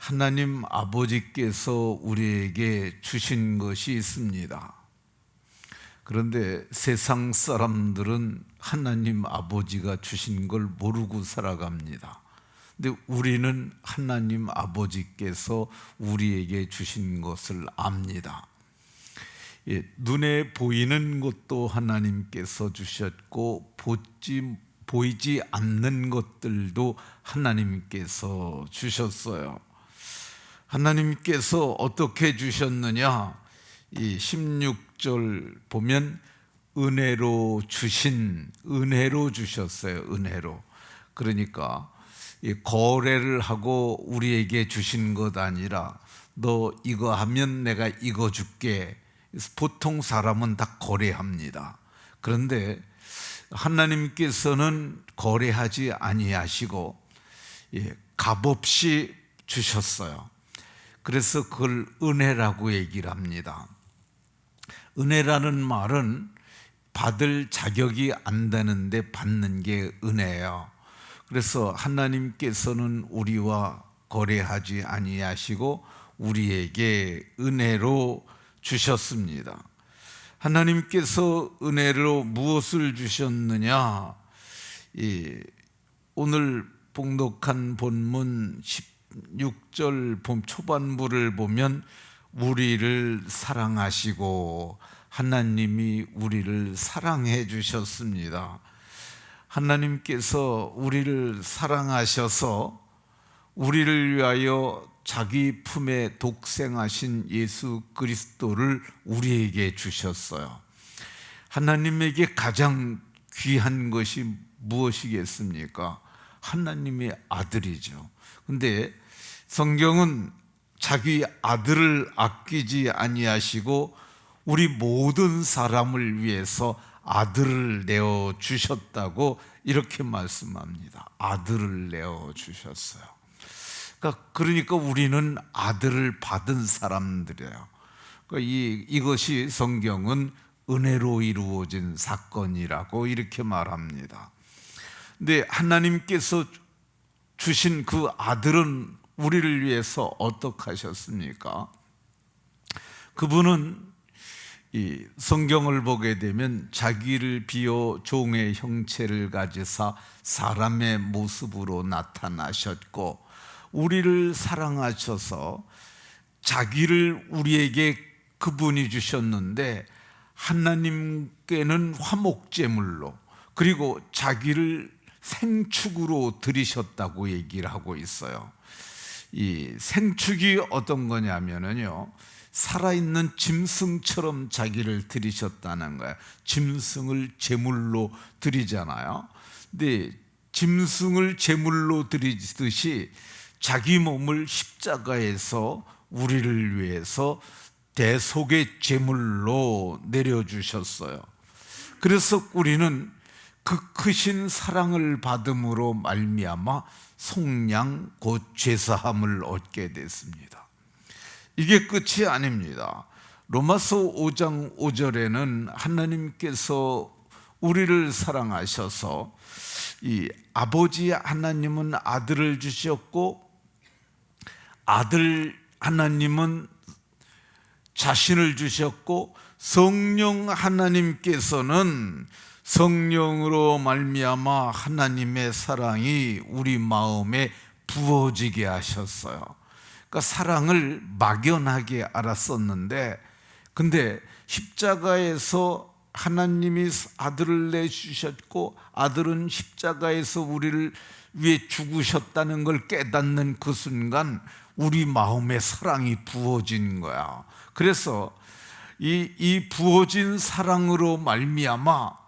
하나님 아버지께서 우리에게 주신 것이 있습니다. 그런데 세상 사람들은 하나님 아버지가 주신 걸 모르고 살아갑니다. 근데 우리는 하나님 아버지께서 우리에게 주신 것을 압니다. 눈에 보이는 것도 하나님께서 주셨고 보이지 않는 것들도 하나님께서 주셨어요. 하나님께서 어떻게 주셨느냐? 이 16절 보면 은혜로 주셨어요. 은혜로. 그러니까 거래를 하고 우리에게 주신 것 아니라 너 이거 하면 내가 이거 줄게. 보통 사람은 다 거래합니다. 그런데 하나님께서는 거래하지 아니하시고 값없이 주셨어요. 그래서 그걸 은혜라고 얘기를 합니다. 은혜라는 말은 받을 자격이 안 되는데 받는 게 은혜예요. 그래서 하나님께서는 우리와 거래하지 아니하시고 우리에게 은혜로 주셨습니다. 하나님께서 은혜로 무엇을 주셨느냐? 오늘 봉독한 본문 16절 초반부를 보면 우리를 사랑하시고 하나님이 우리를 사랑해 주셨습니다. 하나님께서 우리를 사랑하셔서 우리를 위하여 자기 품에 독생하신 예수 그리스도를 우리에게 주셨어요. 하나님에게 가장 귀한 것이 무엇이겠습니까? 하나님의 아들이죠. 근데 성경은 자기 아들을 아끼지 아니하시고 우리 모든 사람을 위해서 아들을 내어 주셨다고 이렇게 말씀합니다. 아들을 내어 주셨어요. 그러니까 우리는 아들을 받은 사람들이에요. 이것이 성경은 은혜로 이루어진 사건이라고 이렇게 말합니다. 근데 하나님께서 주신 그 아들은 우리를 위해서 어떻게 하셨습니까? 그분은 이 성경을 보게 되면 자기를 비워 종의 형체를 가지사 사람의 모습으로 나타나셨고 우리를 사랑하셔서 자기를 우리에게 그분이 주셨는데 하나님께는 화목제물로 그리고 자기를 생축으로 드리셨다고 얘기를 하고 있어요. 이 생축이 어떤 거냐면요, 살아있는 짐승처럼 자기를 드리셨다는 거예요. 짐승을 제물로 드리잖아요. 근데 짐승을 제물로 드리듯이 자기 몸을 십자가에서 우리를 위해서 대속의 제물로 내려주셨어요. 그래서 우리는 그 크신 사랑을 받음으로 말미암아 속량 곧 죄사함을 얻게 됐습니다. 이게 끝이 아닙니다. 로마서 5장 5절에는 하나님께서 우리를 사랑하셔서 이 아버지 하나님은 아들을 주셨고 아들 하나님은 자신을 주셨고 성령 하나님께서는 성령으로 말미암아 하나님의 사랑이 우리 마음에 부어지게 하셨어요. 그러니까 사랑을 막연하게 알았었는데 근데 십자가에서 하나님이 아들을 내주셨고 아들은 십자가에서 우리를 위해 죽으셨다는 걸 깨닫는 그 순간 우리 마음에 사랑이 부어진 거야. 그래서 이 부어진 사랑으로 말미암아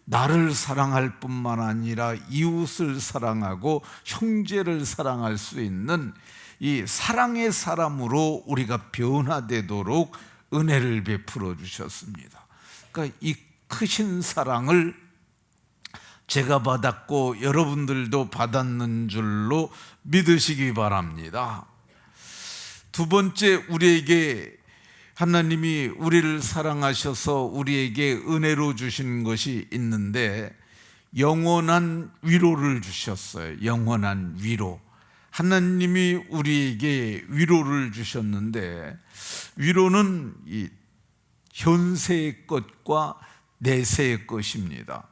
나를 사랑할 뿐만 아니라 이웃을 사랑하고 형제를 사랑할 수 있는 이 사랑의 사람으로 우리가 변화되도록 은혜를 베풀어 주셨습니다. 그러니까 이 크신 사랑을 제가 받았고 여러분들도 받았는 줄로 믿으시기 바랍니다. 두 번째, 우리에게 하나님이 우리를 사랑하셔서 우리에게 은혜로 주신 것이 있는데 영원한 위로를 주셨어요. 영원한 위로. 하나님이 우리에게 위로를 주셨는데, 위로는 이 현세의 것과 내세의 것입니다.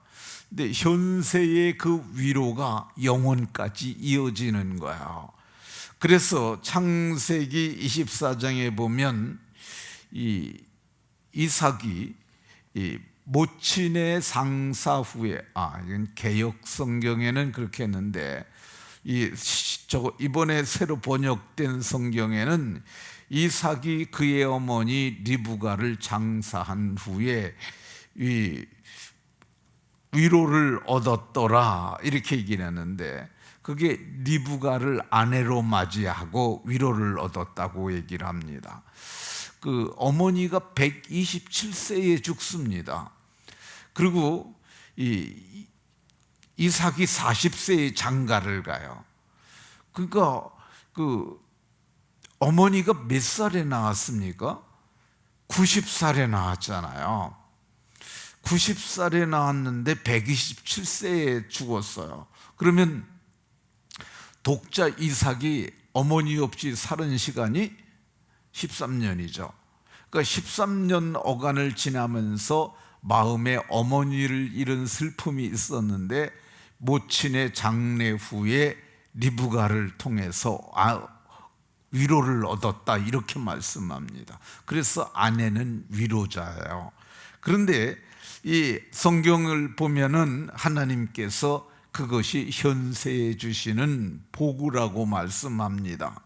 근데 현세의 그 위로가 영원까지 이어지는 거예요. 그래서 창세기 24장에 보면 이 이삭이 이 모친의 상사 후에, 이건 개역 성경에는 그렇게 했는데 이번에 새로 번역된 성경에는 이삭이 그의 어머니 리브가를 장사한 후에 이 위로를 얻었더라 이렇게 얘기를 하는데, 그게 리브가를 아내로 맞이하고 위로를 얻었다고 얘기를 합니다. 그 어머니가 127세에 죽습니다. 그리고 이삭이 40세에 장가를 가요. 그러니까 그 어머니가 몇 살에 낳았습니까? 90살에 낳았잖아요. 90살에 낳았는데 127세에 죽었어요. 그러면 독자 이삭이 어머니 없이 사는 시간이 13년이죠. 그러니까 13년 어간을 지나면서 마음에 어머니를 잃은 슬픔이 있었는데, 모친의 장례 후에 리브가를 통해서 위로를 얻었다 이렇게 말씀합니다. 그래서 아내는 위로자예요. 그런데 이 성경을 보면은 하나님께서 그것이 현세에 주시는 복이라고 말씀합니다.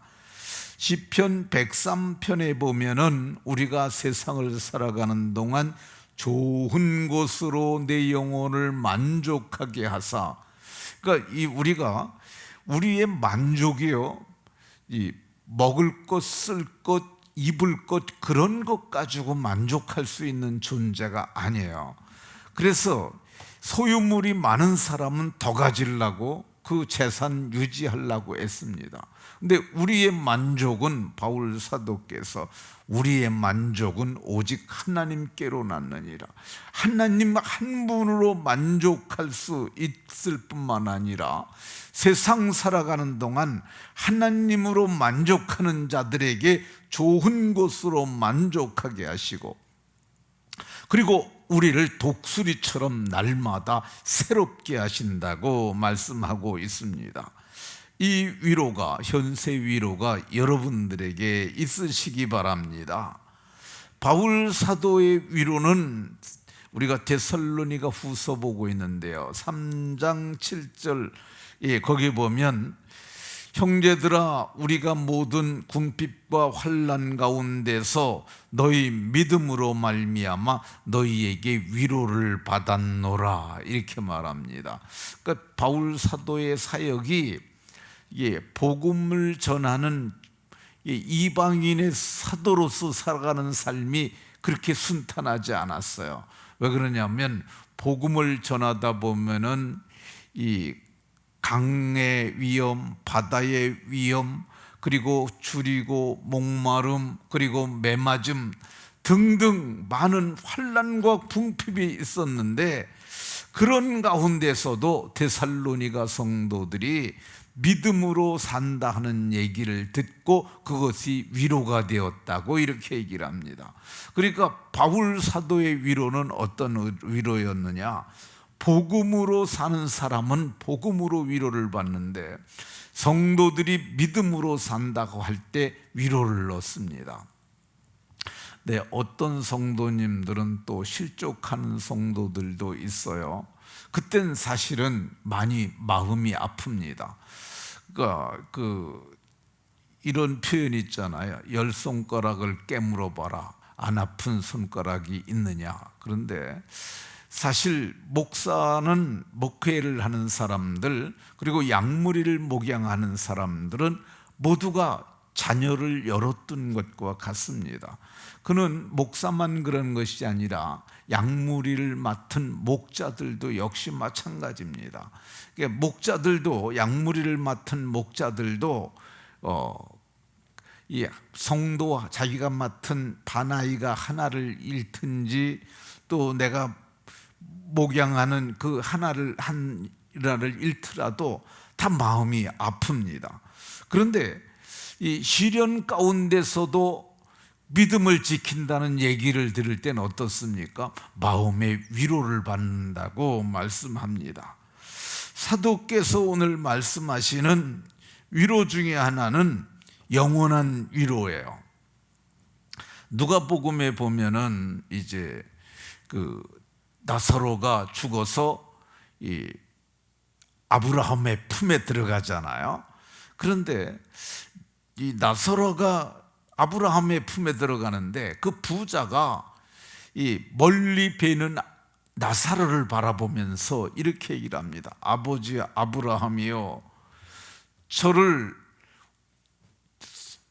시편 103편에 보면은 우리가 세상을 살아가는 동안 좋은 곳으로 내 영혼을 만족하게 하사, 그러니까 우리가 우리의 만족이요, 이 먹을 것, 쓸 것, 입을 것, 그런 것 가지고 만족할 수 있는 존재가 아니에요. 그래서 소유물이 많은 사람은 더 가지려고 그 재산 유지하려고 애씁니다. 근데 우리의 만족은, 바울 사도께서 우리의 만족은 오직 하나님께로 났느니라, 하나님 한 분으로 만족할 수 있을 뿐만 아니라 세상 살아가는 동안 하나님으로 만족하는 자들에게 좋은 것으로 만족하게 하시고, 그리고 우리를 독수리처럼 날마다 새롭게 하신다고 말씀하고 있습니다. 이 위로가, 현세 위로가 여러분들에게 있으시기 바랍니다. 바울 사도의 위로는 우리가 데살로니가 후서 보고 있는데요, 3장 7절 거기 보면, 형제들아 우리가 모든 궁핍과 환난 가운데서 너희 믿음으로 말미암아 너희에게 위로를 받았노라 이렇게 말합니다. 그러니까 바울 사도의 사역이 복음을 전하는 이방인의 사도로서 살아가는 삶이 그렇게 순탄하지 않았어요. 왜 그러냐면 복음을 전하다 보면은 이 강의 위험, 바다의 위험, 그리고 줄이고 목마름, 그리고 매맞음 등등 많은 환난과 궁핍이 있었는데, 그런 가운데서도 데살로니가 성도들이 믿음으로 산다 하는 얘기를 듣고 그것이 위로가 되었다고 이렇게 얘기를 합니다. 그러니까 바울 사도의 위로는 어떤 위로였느냐? 복음으로 사는 사람은 복음으로 위로를 받는데, 성도들이 믿음으로 산다고 할 때 위로를 얻습니다. 네, 어떤 성도님들은 또 실족하는 성도들도 있어요. 그땐 사실은 많이 마음이 아픕니다. 그러니까 이런 표현이 있잖아요. 10손가락을 깨물어 봐라, 안 아픈 손가락이 있느냐. 그런데 사실 목사는, 목회를 하는 사람들, 그리고 양무리를 목양하는 사람들은 모두가 자녀를 열어둔 것과 같습니다. 그는 목사만 그런 것이 아니라 양무리를 맡은 목자들도 역시 마찬가지입니다. 그러니까 목자들도, 양무리를 맡은 목자들도 이 성도와 자기가 맡은 반아이가 하나를 잃든지, 또 내가 목양하는 그 하나를 잃더라도 다 마음이 아픕니다. 그런데 이 시련 가운데서도 믿음을 지킨다는 얘기를 들을 때는 어떻습니까? 마음의 위로를 받는다고 말씀합니다. 사도께서 오늘 말씀하시는 위로 중에 하나는 영원한 위로예요. 누가복음에 보면은 이제 그 나사로가 죽어서 이 아브라함의 품에 들어가잖아요. 그런데 이 나사로가 아브라함의 품에 들어가는데 그 부자가 이 멀리 베는 나사로를 바라보면서 이렇게 얘기를 합니다. 아버지 아브라함이요, 저를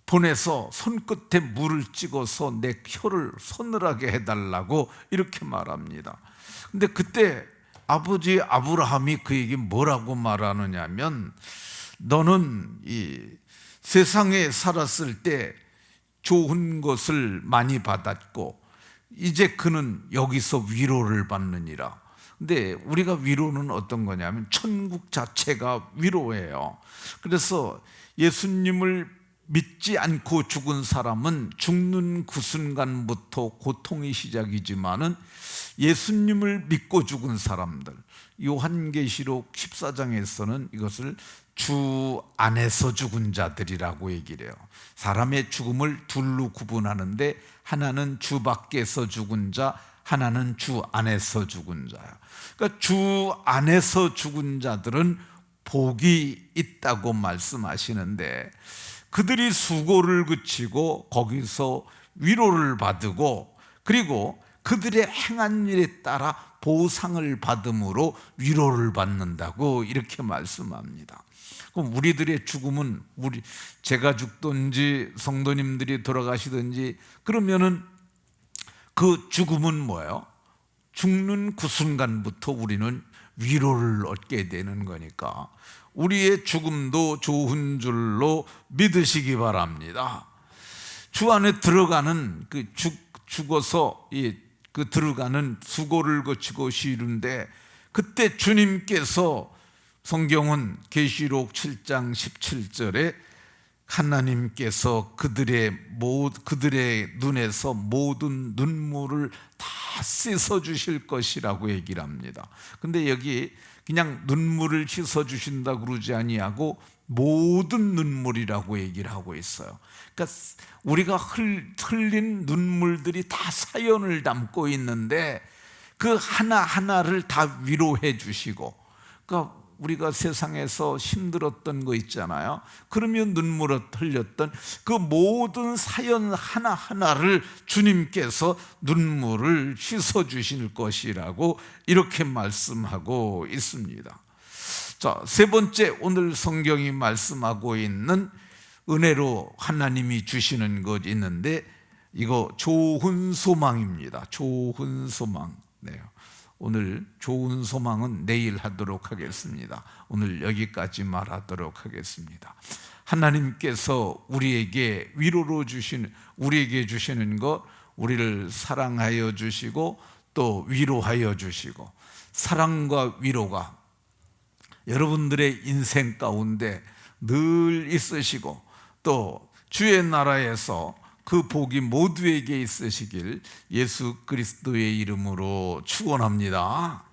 보내서 손끝에 물을 찍어서 내 혀를 서늘하게 해달라고 이렇게 말합니다. 근데 그때 아버지 아브라함이 그에게 뭐라고 말하느냐면, 너는 이 세상에 살았을 때 좋은 것을 많이 받았고 이제 그는 여기서 위로를 받느니라. 근데 우리가 위로는 어떤 거냐면 천국 자체가 위로예요. 그래서 예수님을 믿지 않고 죽은 사람은 죽는 그 순간부터 고통이 시작이지만은 예수님을 믿고 죽은 사람들, 요한계시록 14장에서는 이것을 주 안에서 죽은 자들이라고 얘기를 해요. 사람의 죽음을 둘로 구분하는데 하나는 주 밖에서 죽은 자, 하나는 주 안에서 죽은 자야. 그러니까 주 안에서 죽은 자들은 복이 있다고 말씀하시는데, 그들이 수고를 그치고 거기서 위로를 받고 그리고 그들의 행한 일에 따라 보상을 받음으로 위로를 받는다고 이렇게 말씀합니다. 그럼 우리들의 죽음은 제가 죽든지 성도님들이 돌아가시든지 그러면은 그 죽음은 뭐예요? 죽는 그 순간부터 우리는 위로를 얻게 되는 거니까 우리의 죽음도 좋은 줄로 믿으시기 바랍니다. 주 안에 들어가는 죽어서 그 들어가는 수고를 거치고 쉬는데, 그때 주님께서 성경은 계시록 7장 17절에 하나님께서 그들의 눈에서 모든 눈물을 다 씻어 주실 것이라고 얘기를 합니다. 근데 여기 그냥 눈물을 씻어 주신다 그러지 아니하고 모든 눈물이라고 얘기를 하고 있어요. 그러니까 우리가 흘린 눈물들이 다 사연을 담고 있는데 그 하나하나를 다 위로해 주시고, 그러니까 우리가 세상에서 힘들었던 거 있잖아요. 그러면 눈물을 흘렸던 그 모든 사연 하나하나를 주님께서 눈물을 씻어 주실 것이라고 이렇게 말씀하고 있습니다. 자, 세 번째, 오늘 성경이 말씀하고 있는 은혜로 하나님이 주시는 것 있는데, 이거 좋은 소망입니다. 좋은 소망. 네. 오늘 좋은 소망은 내일 하도록 하겠습니다. 오늘 여기까지 말하도록 하겠습니다. 하나님께서 우리에게 우리에게 주시는 것, 우리를 사랑하여 주시고 또 위로하여 주시고, 사랑과 위로가 여러분들의 인생 가운데 늘 있으시고 또 주의 나라에서 그 복이 모두에게 있으시길 예수 그리스도의 이름으로 축원합니다.